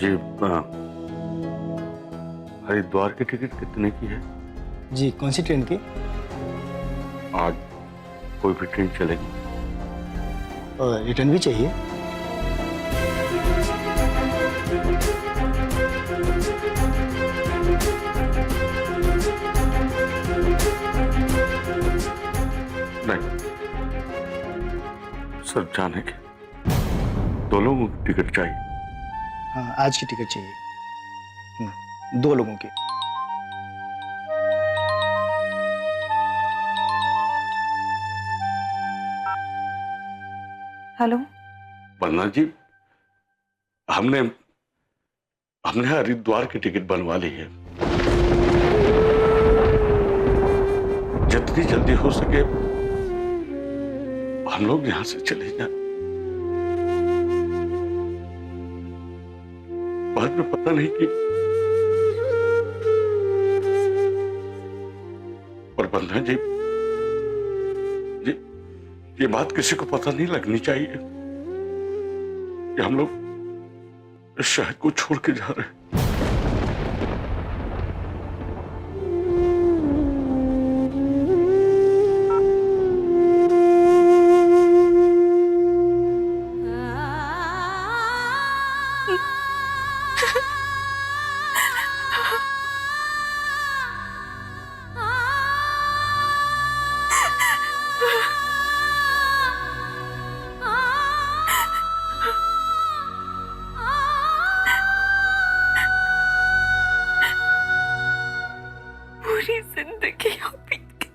जी हरिद्वार की टिकट कितने की है? जी कौन सी ट्रेन की? आज कोई भी ट्रेन चलेगी? और रिटर्न भी चाहिए? नहीं, सब जाने के 2 लोगों की टिकट चाहिए। हाँ आज की टिकट चाहिए। 2 लोगों की। हेलो। पन्ना जी, हमने हमने हरिद्वार की टिकट बनवा ली है। जितनी जल्दी हो सके हम लोग यहां से चले जाएं। बाद में पता नहीं कि और बंधन जी, ये बात किसी को पता नहीं लगनी चाहिए कि हम लोग इस शहर को छोड़ के जा रहे हैं। पूरी जिंदगी बीत गई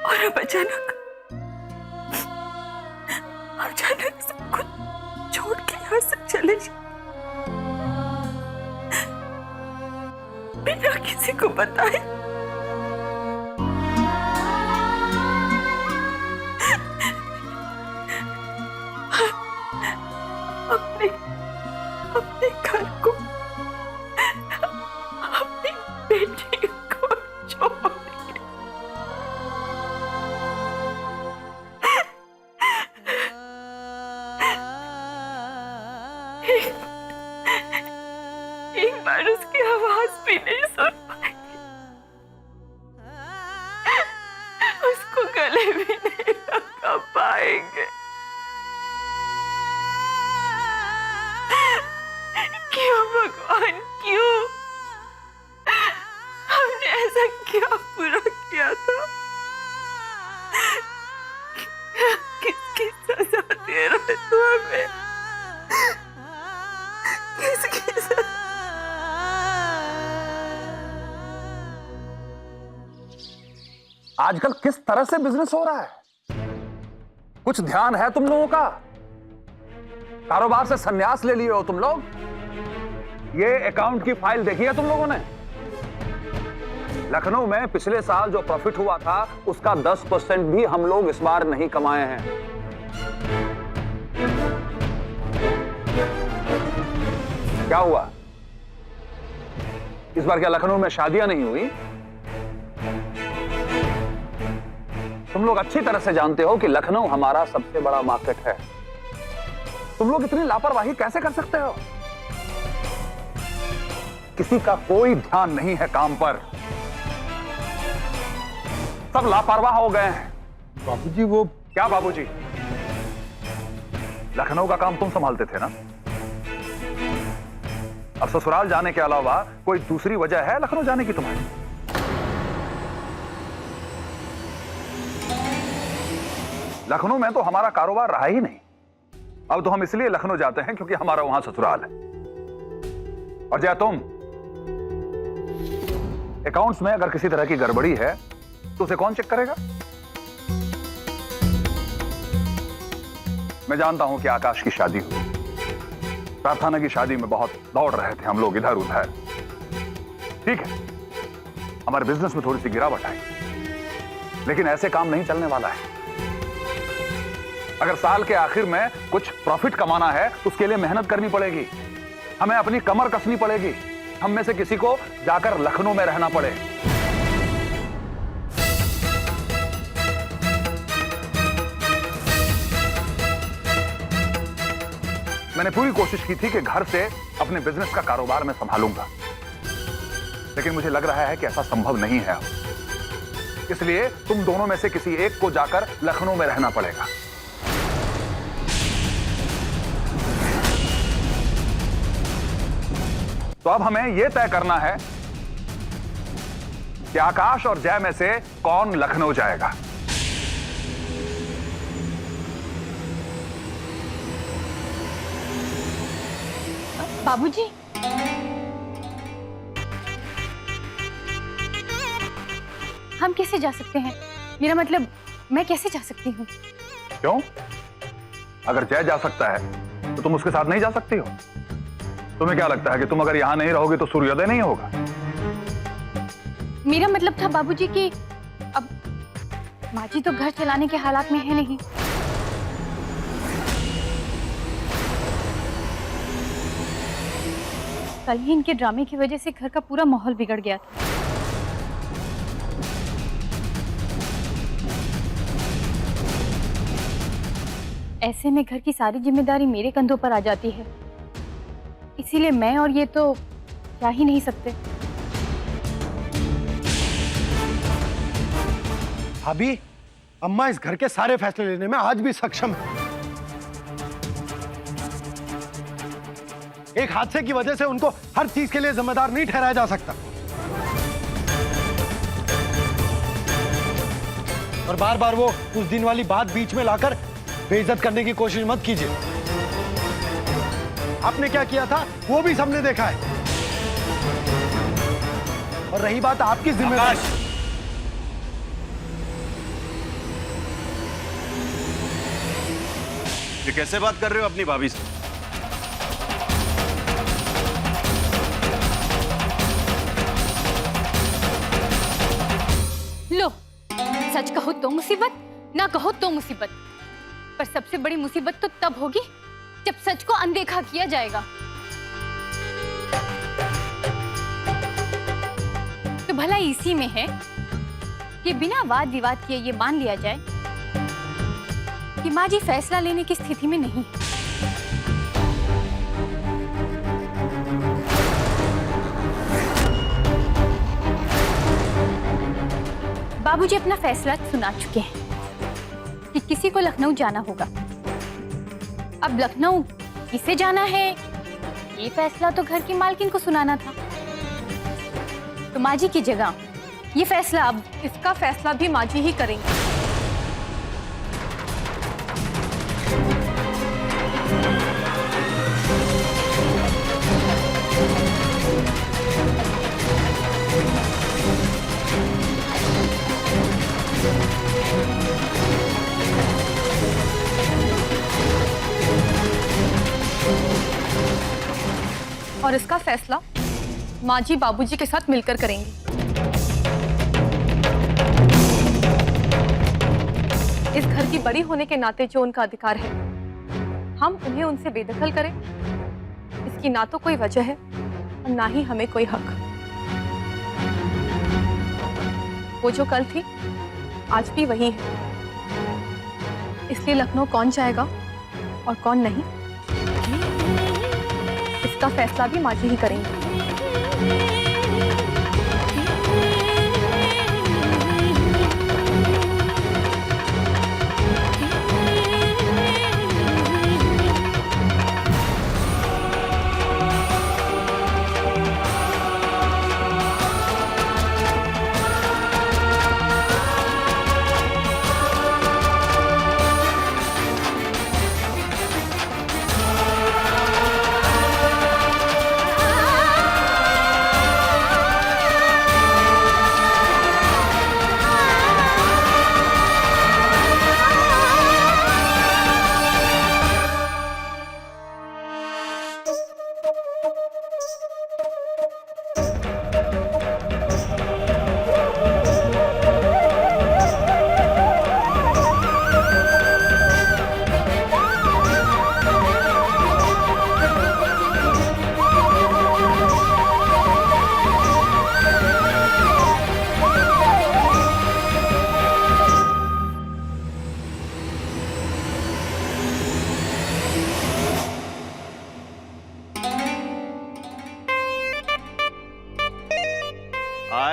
और अब अचानक सब कुछ छोड़ के यहाँ से चले जाए बिना किसी को बताए। अपने अपने घर को, अपनी बेटी को छोड़ के। एक बार उसकी आवाज भी नहीं सुन पाएंगे, उसको गले भी नहीं लगा पाएंगे। क्यों भगवान, क्यों? हमने ऐसा क्या बुरा किया था? किसकी सजा दे रहे तू हमें? किसकी सजा? आजकल किस तरह से बिजनेस हो रहा है, कुछ ध्यान है तुम लोगों का? कारोबार से संन्यास ले लिए हो तुम लोग? ये अकाउंट की फाइल देखी है तुम लोगों ने? लखनऊ में पिछले साल जो प्रॉफिट हुआ था उसका 10% भी हम लोग इस बार नहीं कमाए हैं। क्या हुआ? इस बार क्या लखनऊ में शादियां नहीं हुई? तुम लोग अच्छी तरह से जानते हो कि लखनऊ हमारा सबसे बड़ा मार्केट है। तुम लोग इतनी लापरवाही कैसे कर सकते हो? किसी का कोई ध्यान नहीं है काम पर, सब लापरवाह हो गए हैं। बाबूजी वो क्या बाबूजी? लखनऊ का काम तुम संभालते थे ना? अब ससुराल जाने के अलावा कोई दूसरी वजह है लखनऊ जाने की तुम्हारी? लखनऊ में तो हमारा कारोबार रहा ही नहीं। अब तो हम इसलिए लखनऊ जाते हैं क्योंकि हमारा वहां ससुराल है। और जय तुम, अकाउंट्स में अगर किसी तरह की गड़बड़ी है तो उसे कौन चेक करेगा? मैं जानता हूं कि आकाश की शादी हुई, प्रार्थना की शादी में बहुत दौड़ रहे थे हम लोग इधर उधर। ठीक है, हमारे बिजनेस में थोड़ी सी गिरावट आई, लेकिन ऐसे काम नहीं चलने वाला है। अगर साल के आखिर में कुछ प्रॉफिट कमाना है तो उसके लिए मेहनत करनी पड़ेगी, हमें अपनी कमर कसनी पड़ेगी, हम में से किसी को जाकर लखनऊ में रहना पड़े। मैंने पूरी कोशिश की थी कि घर से अपने बिजनेस का कारोबार मैं संभालूंगा, लेकिन मुझे लग रहा है कि ऐसा संभव नहीं है अब। इसलिए तुम दोनों में से किसी एक को जाकर लखनऊ में रहना पड़ेगा। तो अब हमें यह तय करना है कि आकाश और जय में से कौन लखनऊ जाएगा। बाबूजी, हम कैसे जा सकते हैं? मेरा मतलब, मैं कैसे जा सकती हूँ? क्यों? अगर जय जा सकता है तो तुम उसके साथ नहीं जा सकती हो? तुम्हें क्या लगता है कि तुम अगर यहां नहीं रहोगे तो सूर्योदय नहीं होगा? मेरा मतलब था बाबूजी कि अब माँ जी तो घर चलाने के हालात में है नहीं। कल ही इनके ड्रामे की वजह से घर का पूरा माहौल बिगड़ गया था। ऐसे में घर की सारी जिम्मेदारी मेरे कंधों पर आ जाती है, इसीलिए मैं और ये तो जा ही नहीं सकते। भाभी, अम्मा इस घर के सारे फैसले लेने में आज भी सक्षम है। एक हादसे की वजह से उनको हर चीज के लिए जिम्मेदार नहीं ठहराया जा सकता। और बार बार वो उस दिन वाली बात बीच में लाकर बेइज्जत करने की कोशिश मत कीजिए। आपने क्या किया था वो भी सबने देखा है। और रही बात आपकी जिम्मेदारी, ये कैसे बात कर रहे हो अपनी भाभी से? लो, सच कहो तो मुसीबत, ना कहो तो मुसीबत। पर सबसे बड़ी मुसीबत तो तब होगी जब सच को अनदेखा किया जाएगा। तो भला इसी में है कि बिना वाद विवाद किए ये मान लिया जाए कि माँ जी फैसला लेने की स्थिति में नहीं है। बाबूजी अपना फैसला सुना चुके हैं कि किसी को लखनऊ जाना होगा। अब लखनऊ किसे जाना है, ये फैसला तो घर की मालकिन को सुनाना था। तो माँ जी की जगह ये फैसला, अब इसका फैसला भी माँ जी ही करेंगे। और इसका फैसला माँ जी बाबूजी के साथ मिलकर करेंगे। इस घर की बड़ी होने के नाते जो उनका अधिकार है, हम उन्हें उनसे बेदखल करें, इसकी ना तो कोई वजह है और ना ही हमें कोई हक। वो जो कल थी आज भी वही है। इसलिए लखनऊ कौन जाएगा और कौन नहीं, इसका फैसला भी माँ जी ही करेंगे।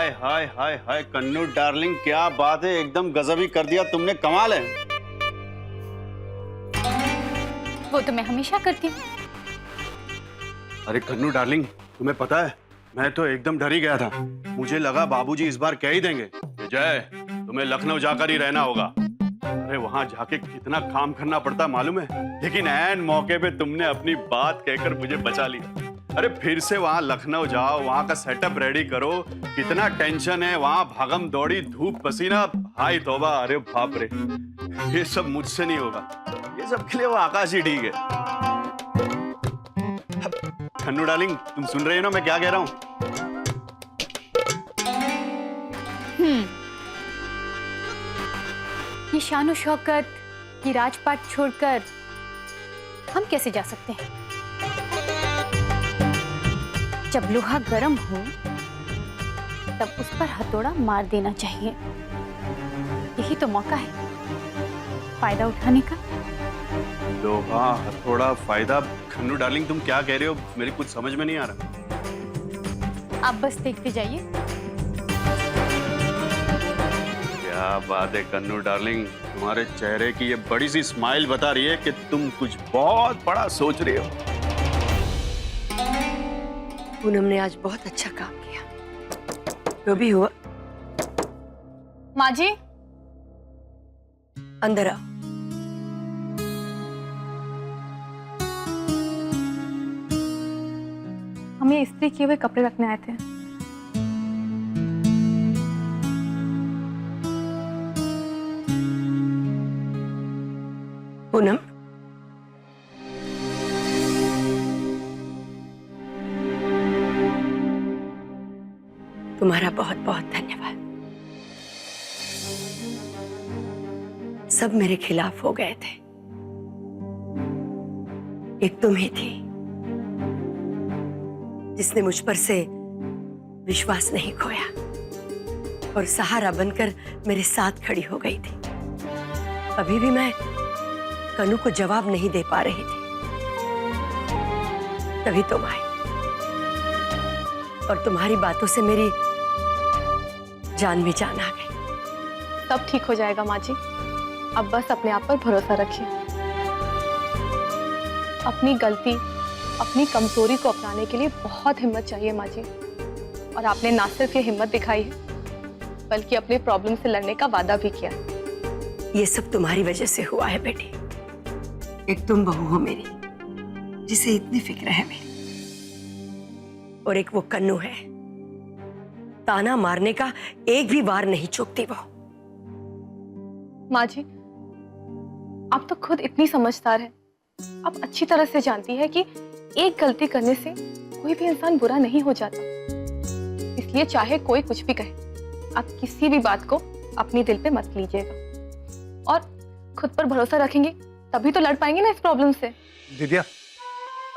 हाय हाय हाय हाय कन्नू डार्लिंग, क्या बात है, एकदम गजब ही कर दिया तुमने, कमाल है। वो तो मैं हमेशा करती हूँ। अरे कन्नू डार्लिंग, तुम्हें पता है मैं तो एकदम डर ही गया था। मुझे लगा बाबूजी इस बार कह ही देंगे कि जय तुम्हें लखनऊ जाकर ही रहना होगा। अरे वहां जाके कितना काम करना पड़ता मालूम है, लेकिन ऐन मौके पे तुमने अपनी बात कहकर मुझे बचा लिया। अरे फिर से वहां लखनऊ जाओ, वहां का सेटअप रेडी करो, कितना टेंशन है, वहां भागम दौड़ी, धूप पसीना, हाय तौबा, अरे बाप रे, ये सब मुझसे नहीं होगा। ये सब के लिए वो आकाश ही ठीक है। कन्नू डार्लिंग, तुम सुन रही हो ना मैं क्या कह रहा हूं? ये शान और शौकत, ये राजपाट छोड़कर हम कैसे जा सकते हैं? जब लोहा गर्म हो तब उस पर हथौड़ा मार देना चाहिए। यही तो मौका है फायदा उठाने का। लोहा हथौड़ा फायदा, कन्नू डार्लिंग तुम क्या कह रहे हो, मेरे कुछ समझ में नहीं आ रहा। आप बस देखते जाइए। क्या बात है कन्नू डार्लिंग, तुम्हारे चेहरे की ये बड़ी सी स्माइल बता रही है कि तुम कुछ बहुत बड़ा सोच रहे हो। पूनम ने आज बहुत अच्छा काम किया, जो भी हुआ। माँ जी, अंदर आओ। हमें इस्त्री किए हुए कपड़े रखने आए थे। पूनम, तुम्हारा बहुत बहुत धन्यवाद। सब मेरे खिलाफ हो गए थे, एक तुम ही थी जिसने मुझ पर से विश्वास नहीं खोया और सहारा बनकर मेरे साथ खड़ी हो गई थी। अभी भी मैं कन्नू को जवाब नहीं दे पा रही थी, तभी तुम आई और तुम्हारी बातों से मेरी जान में जान आ गई। सब ठीक हो जाएगा माँ जी, अब बस अपने आप पर भरोसा रखिए। अपनी गलती, अपनी कमजोरी को अपनाने के लिए बहुत हिम्मत चाहिए माँ जी। और आपने ना सिर्फ ये हिम्मत दिखाई है, बल्कि अपने प्रॉब्लम से लड़ने का वादा भी किया। ये सब तुम्हारी वजह से हुआ है बेटी। एक तुम बहू हो मेरी, जिसे इतनी फिक्र है मेरी, और एक वो कन्नू है, ताना मारने का एक भी वार नहीं चूकती वो। माँ जी, आप तो खुद इतनी समझदार है, आप अच्छी तरह से जानती है कि एक गलती करने से कोई भी इंसान बुरा नहीं हो जाता। इसलिए चाहे कोई कुछ भी कहे, आप किसी भी बात को अपनी दिल पे मत लीजिएगा और खुद पर भरोसा रखेंगे, तभी तो लड़ पाएंगे ना इस प्रॉब्लम से। दीदिया,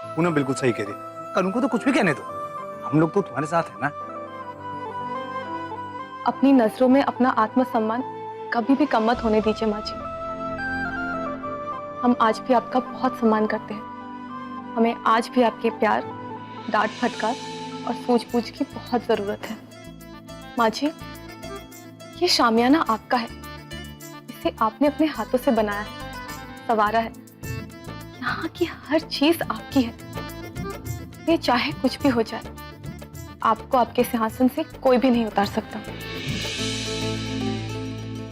पूनम बिल्कुल सही कह रही। कन्नू को तो कुछ भी कहने दो, हम लोग तो तुम्हारे साथ है ना। अपनी नजरों में अपना आत्मसम्मान कभी भी कम मत होने दीजिए माँ जी। हम आज भी आपका बहुत सम्मान करते हैं। हमें आज भी आपके प्यार, डांट फटकार और सूझबूझ की बहुत जरूरत है। माँ जी, ये शामियाना आपका है, इसे आपने अपने हाथों से बनाया है, संवारा है। यहाँ की हर चीज आपकी है। ये चाहे कुछ भी हो जाए, आपको आपके सिंहासन से कोई भी नहीं उतार सकता।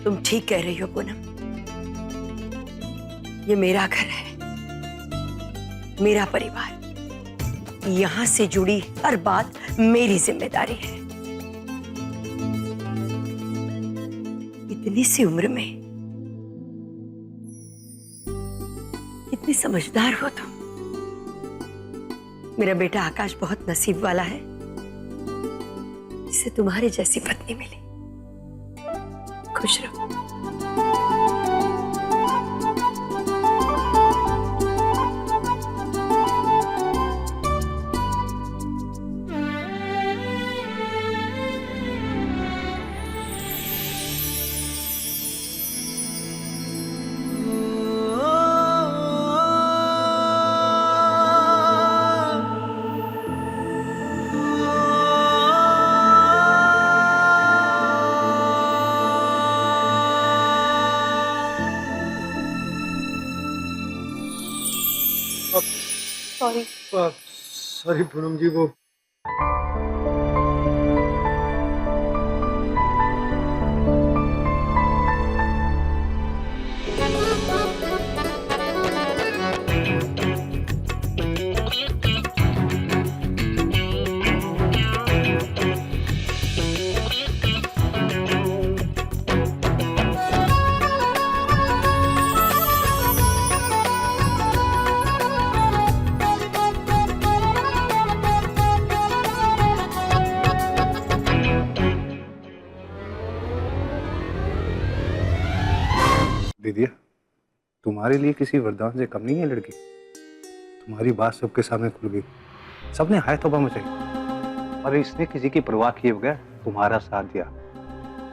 तुम ठीक कह रही हो पूनम, ये मेरा घर है, मेरा परिवार, यहां से जुड़ी हर बात मेरी जिम्मेदारी है। इतनी सी उम्र में कितनी समझदार हो तुम। मेरा बेटा आकाश बहुत नसीब वाला है, जिसे तुम्हारे जैसी पत्नी मिली। खुश रहो। सॉरी पूनम जी, वो दीदी, तुम्हारे लिए किसी वरदान से कम नहीं है लड़की। तुम्हारी बात सबके सामने खुल गई, सबने हाय तौबा मचाई और इसने किसी की परवाह किए बगैर तुम्हारा साथ दिया,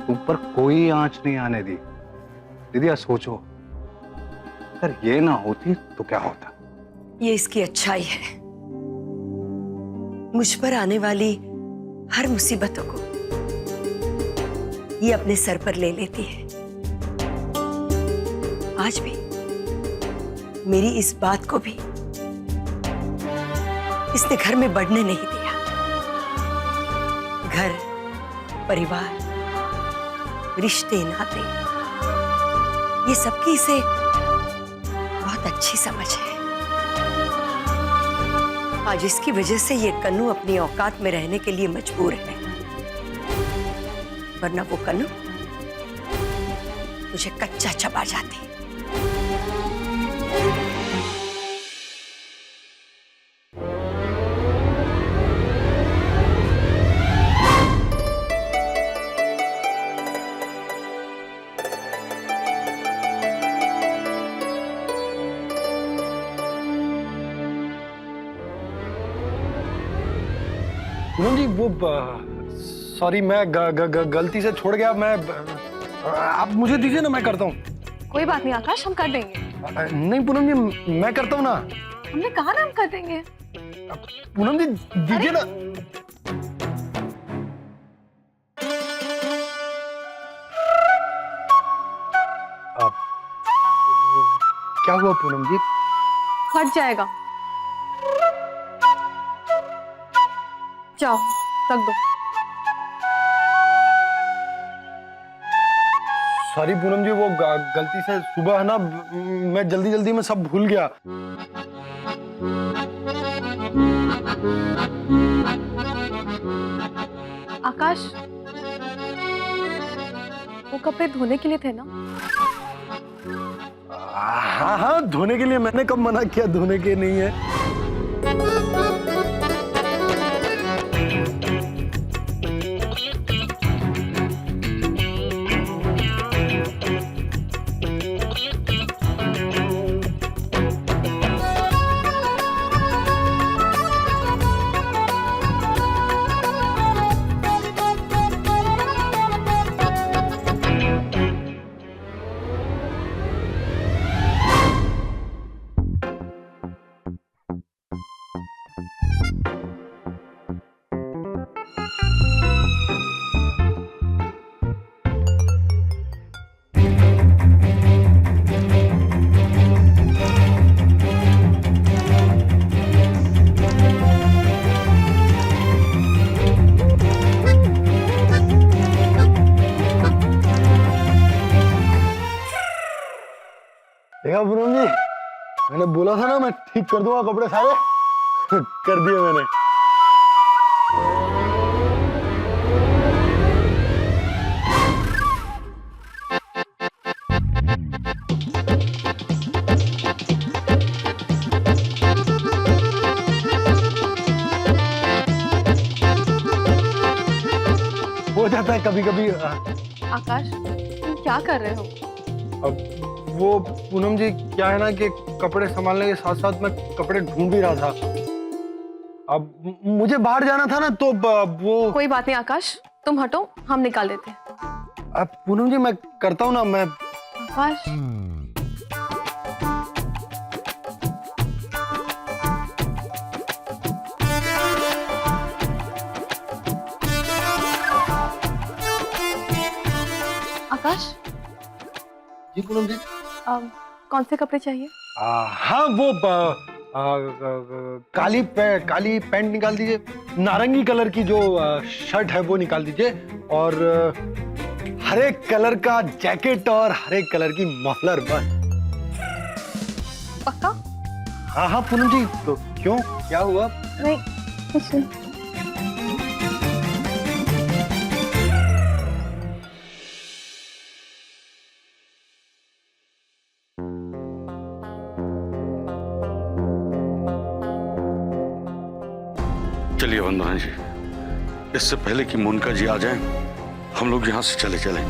तुम पर कोई आंच नहीं आने दी। दीदी यार सोचो, अगर ये ना होती तो क्या होता। ये इसकी अच्छाई है, मुझ पर आने वाली हर मुसीबतों को ये अपने सर पर ले लेती है। आज भी मेरी इस बात को भी इसने घर में बढ़ने नहीं दिया। घर, परिवार, रिश्ते, नाते, ये सबकी इसे बहुत अच्छी समझ है। आज इसकी वजह से ये कन्नू अपनी औकात में रहने के लिए मजबूर है, वरना वो कन्नू मुझे कच्चा चबा जाती। पूनम जी, वो सॉरी, मैं गलती से छोड़ गया। मैं आप मुझे दीजिए ना, मैं करता हूँ। कोई बात नहीं आकाश, हम कर देंगे। नहीं पूनम जी, मैं करता हूँ ना। हमने कहा ना हम कर देंगे। पूनम जी दीजिए ना। क्या हुआ पूनम जी? फट जाएगा, जाओ रख दो। सॉरी पूनम जी, वो गलती से सुबह है ना, मैं जल्दी में सब भूल गया। आकाश, वो कपड़े धोने के लिए थे ना? हाँ, धोने के लिए। मैंने कब मना किया धोने के नहीं है। देखा पूनम जी, मैंने बोला था ना मैं ठीक कर दूंगा कपड़े सारे। कर दिए मैंने। हो जाता है कभी कभी। आकाश, तुम क्या कर रहे हो? अब वो पूनम जी क्या है ना कि कपड़े संभालने के साथ साथ मैं कपड़े ढूंढ भी रहा था। अब मुझे बाहर जाना था ना, तो वो। कोई बात नहीं आकाश, तुम हटो, हम निकाल देते हैं। अब पूनम जी मैं करता हूँ ना। मैं आकाश, आकाश, जी पूनम जी। कौन से कपड़े चाहिए? हाँ, वो काली पैंट निकाल दीजिए, नारंगी कलर की जो शर्ट है वो निकाल दीजिए, और हरे कलर का जैकेट और हरे कलर की मफलर, बस। पक्का? हाँ हाँ पूनम जी, तो क्यों, क्या हुआ? नहीं, कुछ नहीं। चलिए वंदना जी, इससे पहले कि मोनिका जी आ जाएं, हम लोग यहाँ से चले चलें।